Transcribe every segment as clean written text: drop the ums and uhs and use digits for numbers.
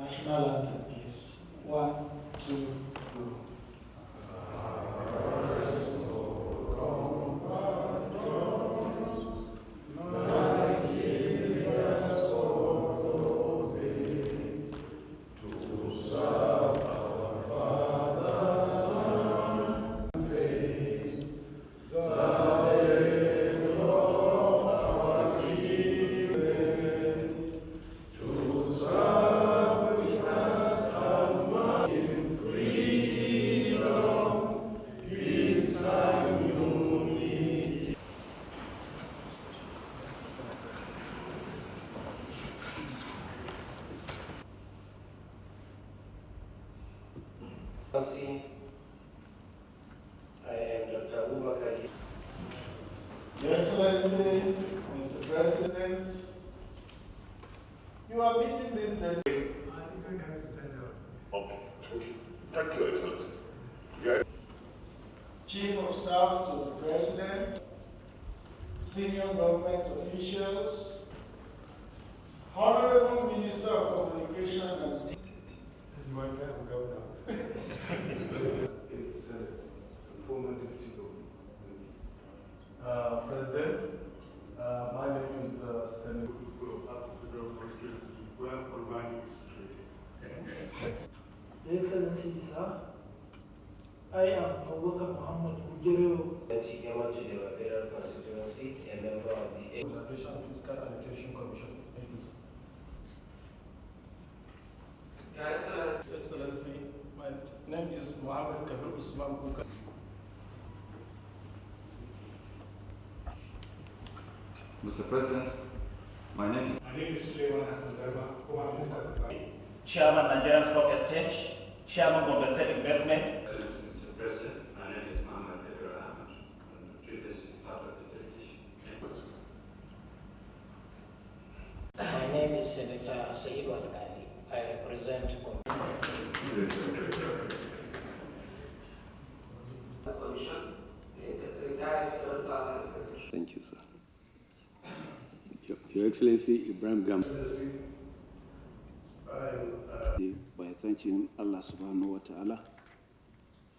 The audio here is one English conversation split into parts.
National anthem, please. 1, 2, go. I am Dr. Buhari. Your Excellency, Mr. President, you are meeting this deadline. Okay. Thank you, Excellency. Yeah. Chief of Staff to the President, senior government officials, Honorable Minister of Communication and It's former deputy governor. President, my name is Senator. Federal constituency where Kolmani is situated. Your Excellency, sir, I am Abubakar Muhammad Ugireo. She came out to the federal constituency, a member of the National Fiscal Allocation Commission. Thank you, sir. Your Excellency, my name is Mohammed Kabir Usman Kuka. Mr. President, my name is Chairman Nigerian Stock Exchange, Chairman Gombe State Investment. Mr. President, my name is Mohammed Pedro Ahmed, I'm the part of this delegation. My name is Senator Said Wadgali. I represent Thank you, sir. Your Excellency Ibrahim Gam. By thanking Allah subhanahu wa ta'ala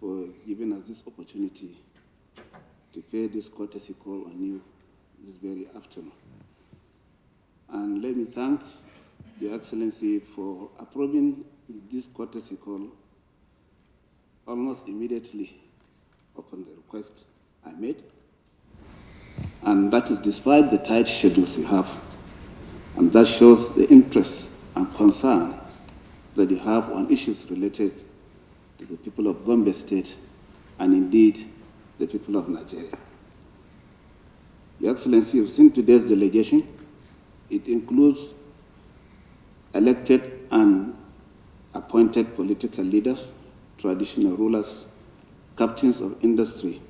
for giving us this opportunity to pay this courtesy call on you this very afternoon. And let me thank Your Excellency for approving this courtesy call almost immediately upon the request I made. And that is despite the tight schedules you have. And that shows the interest and concern that you have on issues related to the people of Gombe State and indeed the people of Nigeria. Your Excellency, you've seen today's delegation. It includes elected and appointed political leaders, traditional rulers, captains of industry,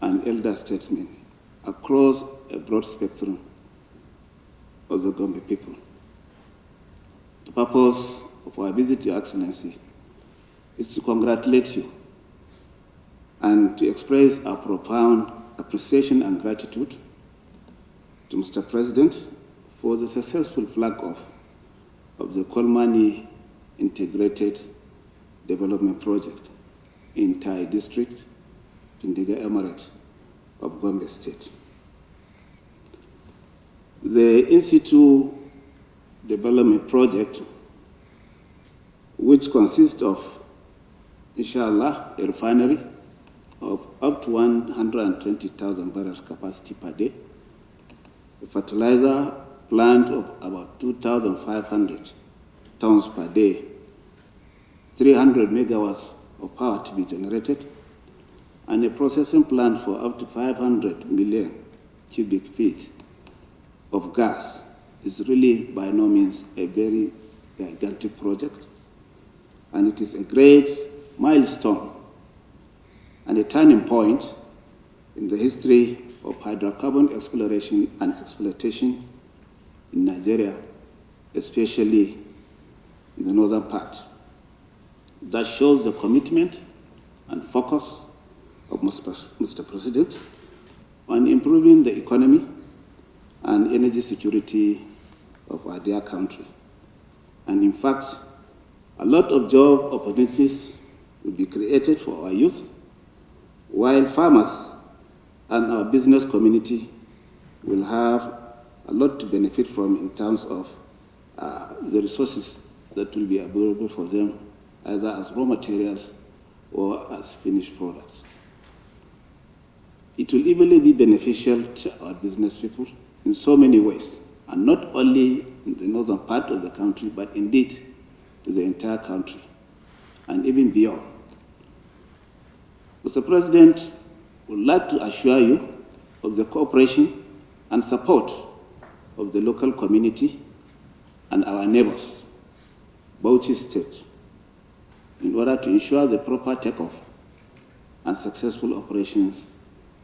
and elder statesmen across a broad spectrum of the Gombe people. The purpose of our visit, Your Excellency, is to congratulate you and to express our profound appreciation and gratitude to Mr. President for the successful flag-off of the Kolmani Integrated Development Project in Tai District, Pindiga Emirate of Gombe State. The in-situ development project, which consists of, inshallah, a refinery of up to 120,000 barrels capacity per day, a fertilizer plant of about 2,500 tons per day, 300 megawatts of power to be generated, and a processing plant for up to 500 million cubic feet of gas is really by no means a very gigantic project. And it is a great milestone and a turning point in the history of hydrocarbon exploration and exploitation in Nigeria, especially in the northern part. That shows the commitment and focus of Mr. President on improving the economy and energy security of our dear country. And in fact, A lot of job opportunities will be created for our youth, while farmers and our business community will have a lot to benefit from in terms of the resources that will be available for them, either as raw materials or as finished products. It will evenly be beneficial to our business people in so many ways, and not only in the northern part of the country, but indeed to the entire country, and even beyond. Mr. President, would like to assure you of the cooperation and support of the local community and our neighbors, Bauchi State, in order to ensure the proper takeoff and successful operations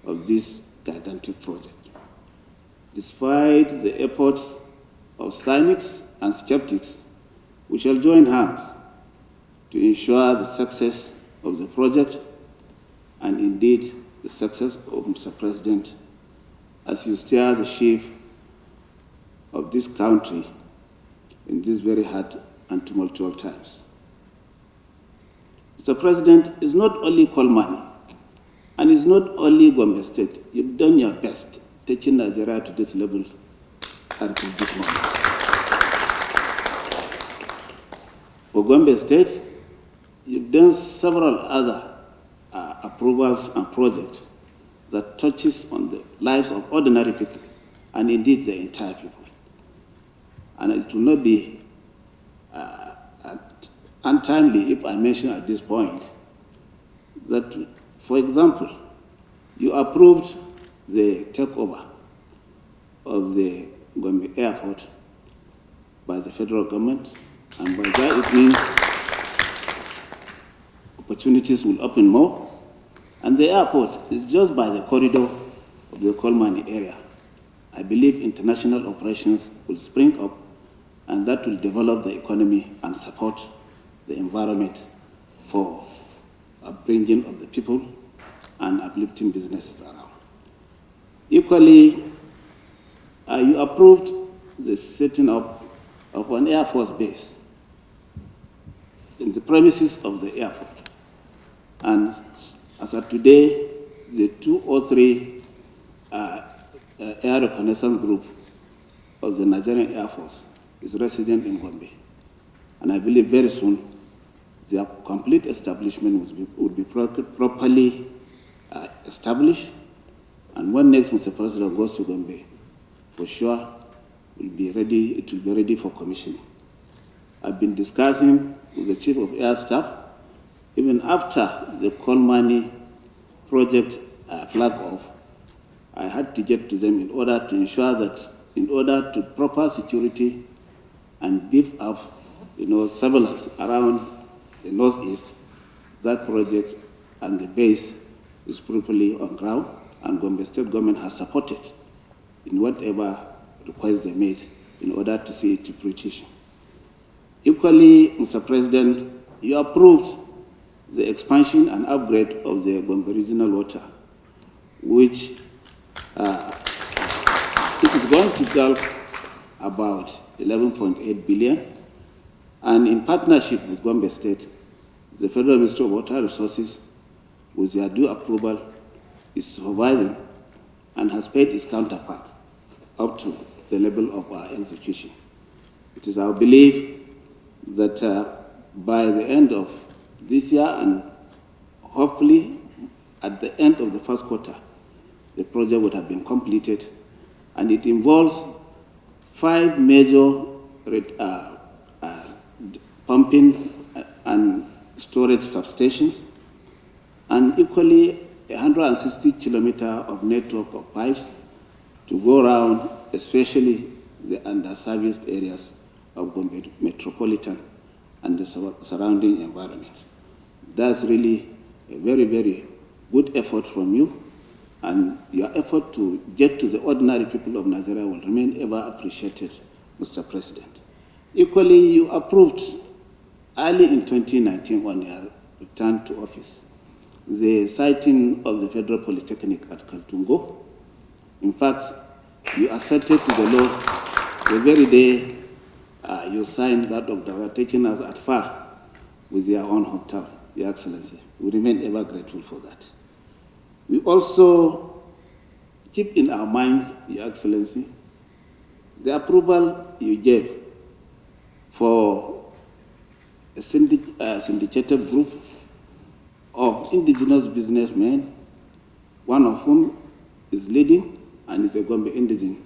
of this gigantic project. Despite the efforts of cynics and skeptics, we shall join hands to ensure the success of the project and indeed the success of Mr. President as you steer the ship of this country in these very hard and tumultuous times. Mr. President, it's not only Kolmani and it's not only Gombe State. You've done your best taking Nigeria to this level until this moment. For Gombe State, you've done several other approvals and projects that touches on the lives of ordinary people and indeed the entire people. And it will not be untimely if I mention at this point that, for example, you approved the takeover of the Gombe Airport by the federal government, and by that it means opportunities will open more, and the airport is just by the corridor of the Kolmani area. I believe international operations will spring up, and that will develop the economy and support the environment for upbringing of the people and uplifting businesses around. Equally, you approved the setting up of an Air Force base in the premises of the airport. And as of today, the 2 or 3 air reconnaissance group of the Nigerian Air Force is resident in Gombe. And I believe very soon their complete establishment will be properly established. And when next Mr. President goes to Gombe, for sure it will be ready for commissioning. I've been discussing with the Chief of Air Staff, even after the Kolmani project flag off, I had to get to them in order to ensure that in order to proper security and beef up, surveillance around the northeast, that project and the base is properly on ground, and Gombe State government has supported in whatever requests they made in order to see it to fruition. Equally, Mr. President, you approved the expansion and upgrade of the Gombe Regional Water, which it is going to cost about 11.8 billion, and in partnership with Gombe State, the Federal Ministry of Water Resources, with their due approval, is supervising and has paid its counterpart up to the level of our execution. It is our belief that by the end of this year and hopefully at the end of the first quarter, the project would have been completed, and it involves 5 major pumping and storage substations, and equally 160 kilometers of network of pipes to go around, especially the underserviced areas of Gombe Metropolitan and the surrounding environments. That's really a very, very good effort from you, and your effort to get to the ordinary people of Nigeria will remain ever appreciated, Mr. President. Equally, you approved early in 2019 when you returned to office the siting of the Federal Polytechnic at Kaltungo. In fact, you asserted to the law the very day you signed that doctor, taking us at far with their own hometown, Your Excellency. We remain ever grateful for that. We also keep in our minds, Your Excellency, the approval you gave for a syndicated group of indigenous businessmen, one of whom is leading and is a Gombe indigene,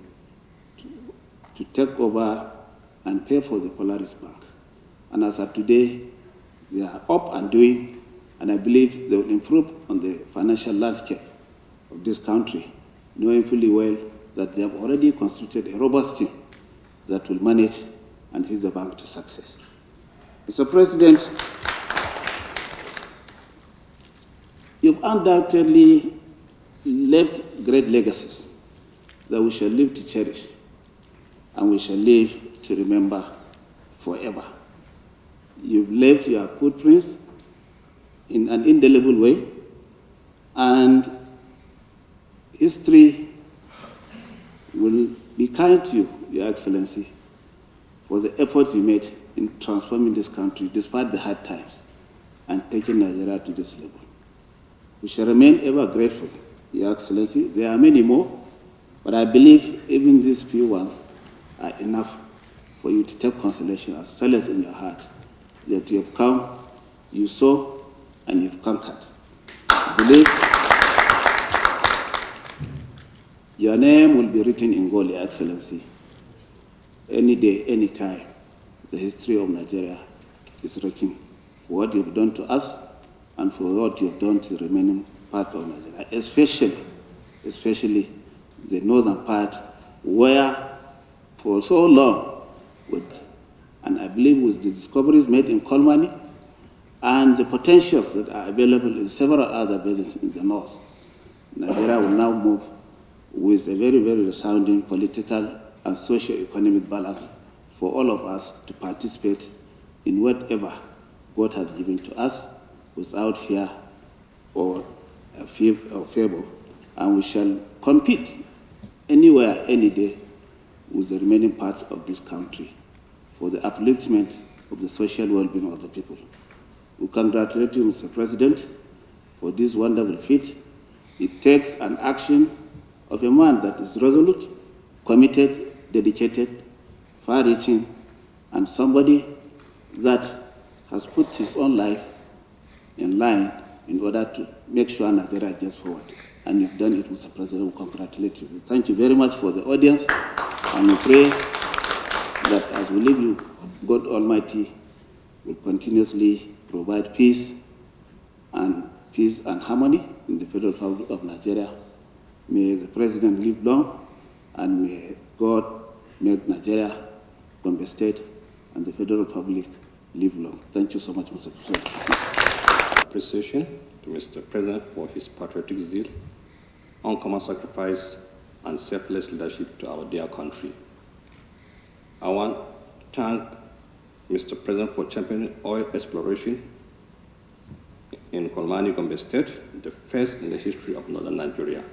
to take over and pay for the Polaris Bank. And as of today, they are up and doing, and I believe they will improve on the financial landscape of this country, knowing fully well that they have already constituted a robust team that will manage and take the bank to success. Mr. President, you've undoubtedly left great legacies that we shall live to cherish and we shall live to remember forever. You've left your footprints in an indelible way, and history will be kind to you, Your Excellency, for the efforts you made in transforming this country despite the hard times and taking Nigeria to this level. We shall remain ever grateful, Your Excellency. There are many more, but I believe even these few ones are enough for you to take consolation and solace in your heart that you have come, you saw, and you've conquered. I believe your name will be written in gold, Your Excellency. Any day, any time, the history of Nigeria is written for what you've done to us and for what you've done to the remaining parts of Nigeria, especially the northern part, where for so long, and I believe with the discoveries made in Kolmani and the potentials that are available in several other basins in the north, Nigeria will now move with a very, very resounding political and socio-economic balance for all of us to participate in whatever God has given to us without fear or favor, and we shall compete anywhere, any day with the remaining parts of this country for the upliftment of the social well-being of the people. We congratulate you, Mr. President, for this wonderful feat. It takes an action of a man that is resolute, committed, dedicated, far-reaching, and somebody that has put his own life in line in order to make sure Nigeria gets forward. And you've done it, Mr. President. We congratulate you. Thank you very much for the audience, and we pray that as we leave you, God Almighty will continuously provide peace and harmony in the Federal Republic of Nigeria. May the President live long, and may God make Nigeria, Gombe State, and the Federal Republic live long. Thank you so much, Mr. President. Appreciation to Mr. President for his patriotic zeal, uncommon sacrifice, and selfless leadership to our dear country. I want to thank Mr. President for championing oil exploration in Kolmani, Gombe State, the first in the history of northern Nigeria.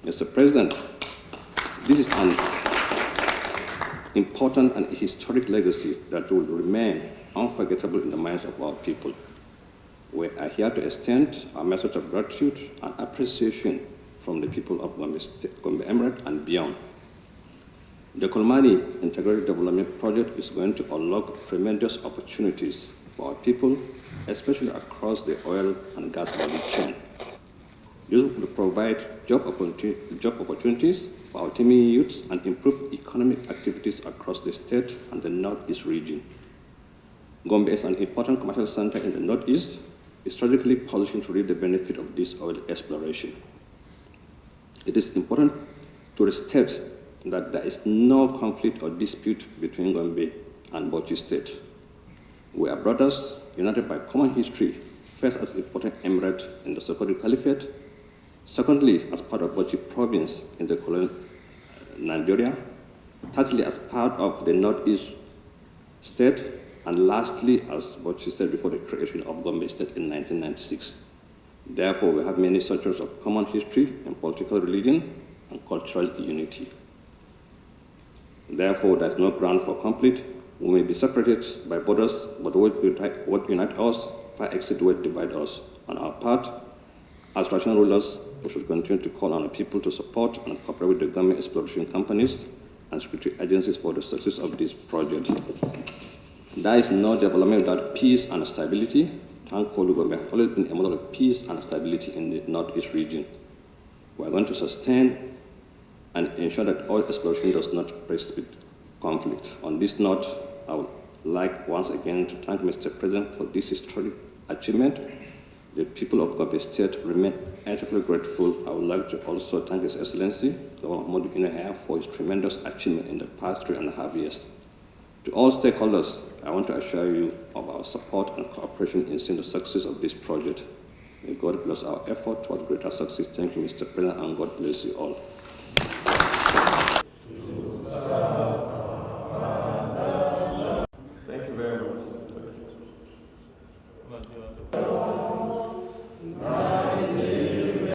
Mr. President, this is an important and historic legacy that will remain unforgettable in the minds of our people. We are here to extend our message of gratitude and appreciation from the people of Gombe Emirate and beyond. The Kolmani Integrated Development Project is going to unlock tremendous opportunities for our people, especially across the oil and gas value chain. This will provide job opportunities for our teeming youths and improve economic activities across the state and the northeast region. Gombe is an important commercial center in the northeast, is strategically positioned to reap the benefit of this oil exploration. It is important to restate that there is no conflict or dispute between Gombe and Bauchi State. We are brothers united by common history, first as important emirate in the Sokoto Caliphate, secondly as part of Bauchi province in the colonial Nigeria, thirdly as part of the Northeast State, and lastly as Bauchi State before the creation of Gombe State in 1996. Therefore, we have many sources of common history and political religion and cultural unity. Therefore, there is no ground for conflict We may be separated by borders, but what unite us far exceeds what divides us. On our part, as traditional rulers, we should continue to call on the people to support and cooperate with the government exploration companies and security agencies for the success of this project. There is no development without peace and stability. Thankfully, we have always been a model of peace and stability in the Northeast region. We are going to sustain and ensure that all exploration does not precipitate conflict. On this note, I would like once again to thank Mr. President for this historic achievement. The people of Gombe State remain eternally grateful. I would like to also thank His Excellency, Governor Mahmoud Inouye, for his tremendous achievement in the past 3.5 years. To all stakeholders, I want to assure you of our support and cooperation in seeing the success of this project. May God bless our effort toward greater success. Thank you, Mr. President, and God bless you all.